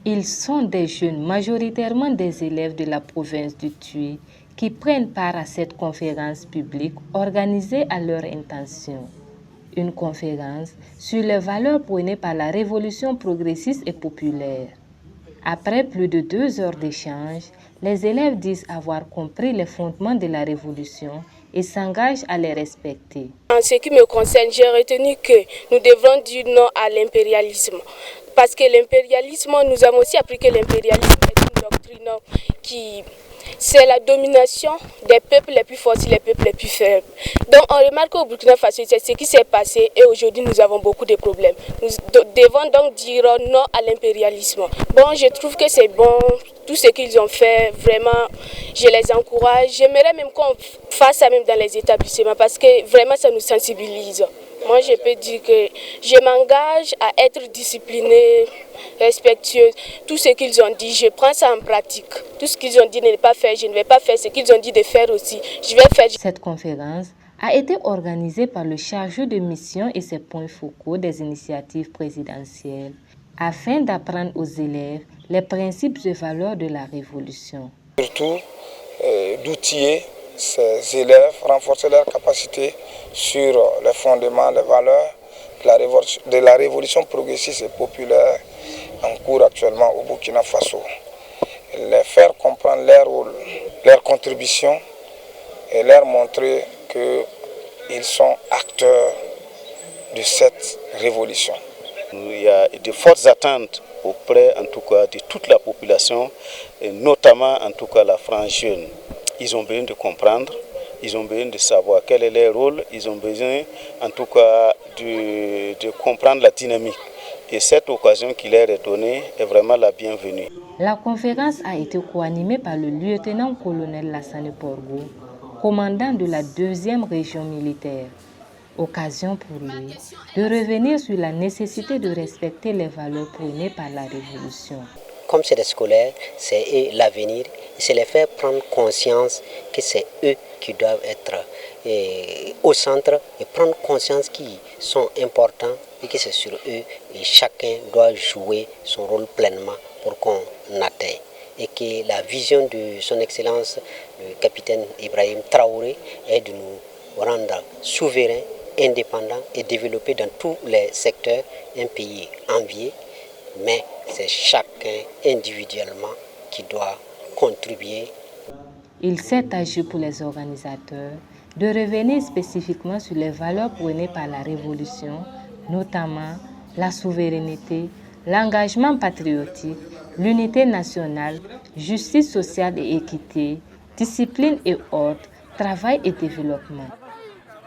Ils sont des jeunes, majoritairement des élèves de la province du Tuy, qui prennent part à cette conférence publique organisée à leur intention. Une conférence sur les valeurs prônées par la révolution progressiste et populaire. Après plus de 2 heures d'échange, les élèves disent avoir compris les fondements de la révolution et s'engagent à les respecter. En ce qui me concerne, j'ai retenu que nous devrons dire non à l'impérialisme. Parce que l'impérialisme, nous avons aussi appris que l'impérialisme est une doctrine qui... C'est la domination des peuples les plus forts sur les peuples les plus faibles. Donc on remarque au Burkina Faso, c'est ce qui s'est passé et aujourd'hui nous avons beaucoup de problèmes. Nous devons donc dire non à l'impérialisme. Bon, je trouve que c'est bon, tout ce qu'ils ont fait, vraiment, je les encourage. J'aimerais même qu'on fasse ça même dans les établissements parce que vraiment ça nous sensibilise. Moi, je peux dire que je m'engage à être disciplinée, respectueuse. Tout ce qu'ils ont dit, je prends ça en pratique. Tout ce qu'ils ont dit de ne pas faire, je ne vais pas faire. Ce qu'ils ont dit de faire aussi, je vais faire. Cette conférence a été organisée par le chargé de mission et ses points focaux des initiatives présidentielles afin d'apprendre aux élèves les principes et valeurs de la révolution. Surtout d'outiller ces élèves, renforcer leurs capacités sur les fondements, les valeurs de la révolution progressiste et populaire en cours actuellement au Burkina Faso. Les faire comprendre leur rôle, leur contribution et leur montrer qu'ils sont acteurs de cette révolution. Il y a de fortes attentes auprès en tout cas de toute la population, et notamment en tout cas la frange jeune. Ils ont besoin de comprendre, ils ont besoin de savoir quel est leur rôle, ils ont besoin en tout cas de comprendre la dynamique. Et cette occasion qui leur est donnée est vraiment la bienvenue. La conférence a été co-animée par le lieutenant-colonel Lassane Porgo, commandant de la 2e région militaire. Occasion pour lui de revenir sur la nécessité de respecter les valeurs prônées par la révolution. Comme c'est des scolaires, c'est eux l'avenir. C'est les faire prendre conscience que c'est eux qui doivent être au centre et prendre conscience qu'ils sont importants et que c'est sur eux et chacun doit jouer son rôle pleinement pour qu'on atteigne. Et que la vision de son Excellence, le capitaine Ibrahim Traoré, est de nous rendre souverains, indépendants et développer dans tous les secteurs un pays envié. Mais c'est chacun individuellement qui doit contribuer. Il s'est agi pour les organisateurs de revenir spécifiquement sur les valeurs prônées par la révolution, notamment la souveraineté, l'engagement patriotique, l'unité nationale, justice sociale et équité, discipline et ordre, travail et développement.